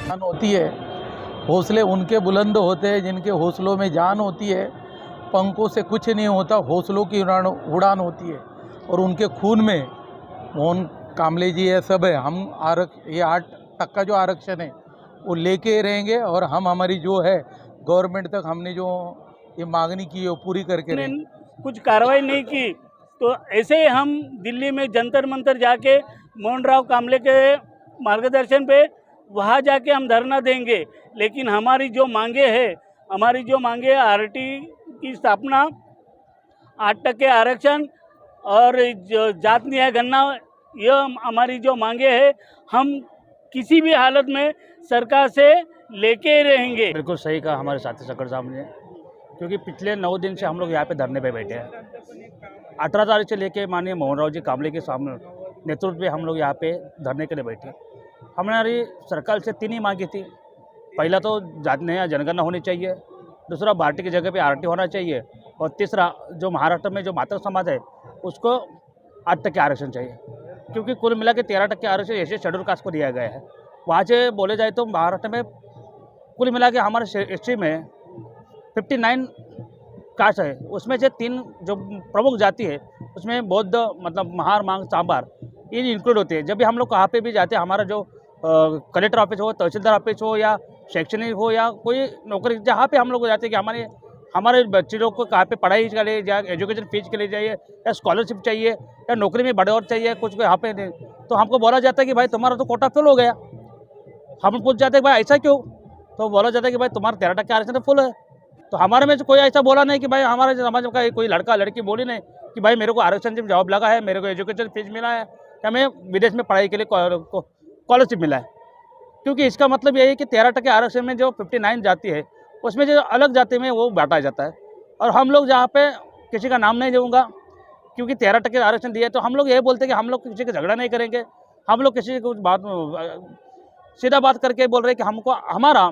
जान होती है, हौसले उनके बुलंद होते हैं जिनके हौसलों में जान होती है। पंखों से कुछ नहीं होता, हौसलों की उड़ान होती है और उनके खून में मोहन कामले जी है, सब है। हम ये 8% जो आरक्षण है वो लेके रहेंगे और हम हमारी जो है गवर्नमेंट तक हमने जो ये मांगनी की है वो पूरी करके रहेंगे। कुछ कार्रवाई नहीं की तो ऐसे ही हम दिल्ली में जंतर मंतर जाके मोहन राव कामले के मार्गदर्शन पे वहाँ जाके हम धरना देंगे। लेकिन हमारी जो मांगे है आरटी की स्थापना, 8% आरक्षण और जो जात न्याय गणना, यह हमारी जो मांगे है हम किसी भी हालत में सरकार से लेके रहेंगे। बिल्कुल सही कहा हमारे साथी सकड़ साहब ने, क्योंकि पिछले 9 दिन से हम लोग यहाँ पे धरने पे बैठे हैं। 18 तारीख से लेके माननीय मोहन राव जी कामले के सामने नेतृत्व में हम लोग यहाँ पे धरने के लिए बैठे। हमारी सरकार से 3 ही मांगी थी। पहला तो जात न्याय जनगणना होनी चाहिए, दूसरा भारतीय की जगह पे आरटी होना चाहिए और तीसरा जो महाराष्ट्र में जो मातक समाज है उसको 8% आरक्षण चाहिए, क्योंकि कुल मिला के 13% आरक्षण ऐसे शेड्यूल कास्ट को दिया गया है। वहाँ से बोले जाए तो महाराष्ट्र में कुल मिला के हमारे हिस्ट्री में 59 कास्ट है, उसमें से 3 जो प्रमुख जाति है उसमें बौद्ध मतलब महार मांग सांबार ये इंक्लूड होते हैं। जब भी हम लोग कहाँ पे भी जाते हैं, हमारा जो कलेक्टर ऑफिस हो, तहसीलदार ऑफिस हो या शैक्षणिक हो या कोई नौकरी, जहाँ पे हम लोग जाते हैं कि हमारे बच्चे लोग को कहाँ पे पढ़ाई के लिए या एजुकेशन फीस के लिए चाहिए या स्कॉलरशिप चाहिए या नौकरी में बढ़ोतरी चाहिए कुछ यहाँ पे, तो हमको बोला जाता है कि भाई तुम्हारा तो कोटा फिल हो गया। हम पूछ जाते हैं भाई ऐसा क्यों, तो बोला जाता है कि भाई तुम्हारा 13% आरक्षण फुल है। तो हमारे में से कोई ऐसा बोला नहीं कि भाई हमारे समाज का कोई लड़का लड़की बोली नहीं कि भाई मेरे को आरक्षण जब जॉब लगा है, मेरे को एजुकेशन फीस मिला है या मैं विदेश में पढ़ाई के लिए स्कॉलरशिप मिला है। क्योंकि इसका मतलब यही है कि 13% आरक्षण में जो 59 जाति है उसमें जो अलग जाति में वो बांटा जाता है। और हम लोग जहाँ पे किसी का नाम नहीं दूंगा, क्योंकि 13% आरक्षण दिया है, तो हम लोग ये बोलते हैं कि हम लोग किसी का झगड़ा नहीं करेंगे। हम लोग किसी को बात सीधा बात करके बोल रहे हैं कि हमको हमारा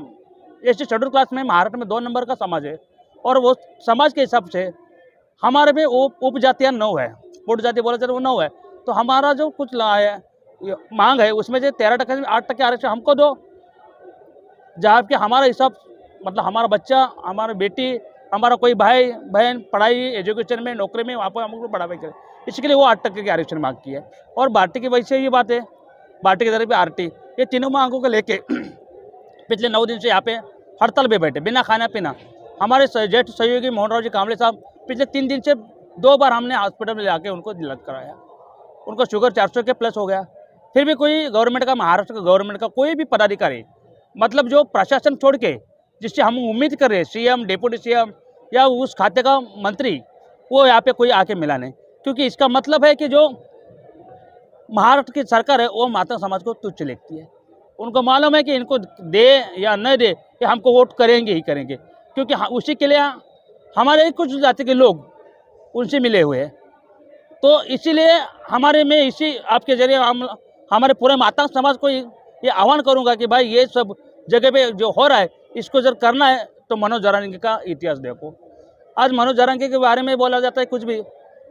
एसटी शेड्यूल क्लास में महाराष्ट्र में 2 नंबर का समाज है और वो समाज के हिसाब से हमारे में उपजातियाँ 9 है, उप जाति बोला जाए वो 9 है। तो हमारा जो कुछ मांग है उसमें से 13% में 8% आरक्षण हमको दो, जहाँ कि हमारा हिसाब मतलब हमारा बच्चा, हमारा बेटी, हमारा कोई भाई बहन पढ़ाई एजुकेशन में नौकरी में वहाँ पर हमको बढ़ावा करे, इसके लिए वो 8% की आरक्षण मांग की है। और भारतीय की वैसे ये बात है, भारतीय की तरफ आरटी, ये तीनों मांगों को लेके पिछले 9 दिन से यहाँ पे हड़ताल पे बैठे बिना खाना पीना। हमारे ज्येष्ठ सहयोगी मोहन राव जी कामले साहब पिछले 3 दिन से 2 बार हमने हॉस्पिटल में जाके उनको इलाज कराया, उनको शुगर 400 के प्लस हो गया। फिर भी कोई गवर्नमेंट का, महाराष्ट्र का गवर्नमेंट का कोई भी पदाधिकारी, मतलब जो प्रशासन छोड़ के जिससे हम उम्मीद कर रहे हैं सीएम, डिप्टी सीएम या उस खाते का मंत्री, वो यहाँ पे कोई आके मिला नहीं। क्योंकि इसका मतलब है कि जो महाराष्ट्र की सरकार है वो माता समाज को तुच्छ लेती है। उनको मालूम है कि इनको दे या न दे कि हमको वोट करेंगे ही करेंगे, क्योंकि उसी के लिए हमारे कुछ जाति के लोग उनसे मिले हुए हैं। तो इसीलिए हमारे में इसी आपके जरिए हम हमारे पूरे माता समाज को ये आह्वान करूंगा कि भाई ये सब जगह पे जो हो रहा है इसको जब करना है तो मनोज जरांगे का इतिहास देखो। आज मनोज जरांगे के बारे में बोला जाता है कुछ भी,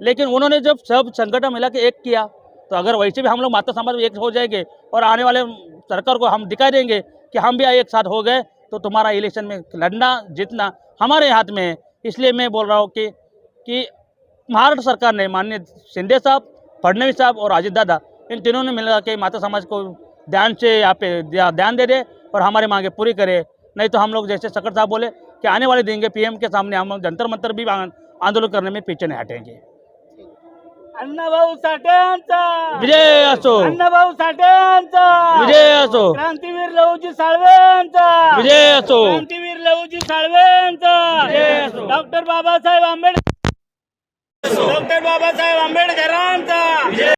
लेकिन उन्होंने जब सब संगठन मिला के एक किया, तो अगर वैसे भी हम लोग माता समाज एक हो जाएंगे और आने वाले सरकार को हम दिखा देंगे कि हम भी एक साथ हो गए, तो तुम्हारा इलेक्शन में लड़ना जीतना हमारे हाथ में है। इसलिए मैं बोल रहा हूँ कि महाराष्ट्र सरकार ने माननीय शिंदे साहब, फडणवीस साहब और अजित दादा, इन तीनों ने मिलकर के माता समाज को ध्यान से यहाँ पे ध्यान दे दे और हमारी मांगे पूरी करे। नहीं तो हम लोग जैसे सकड़ साहब बोले कि आने वाले दिन के पीएम के सामने हम जंतर मंतर भी आंदोलन करने में पीछे नहीं हटेंगे। अण्णाभाऊ साठेंचा विजय असो, अण्णाभाऊ साठेंचा विजय असो, क्रांतीवीर लहुजी साळवेंचा विजय असो, क्रांतीवीर लहुजी साळवेंचा विजय असो, डॉक्टर बाबासाहेब आंबेडकरांचा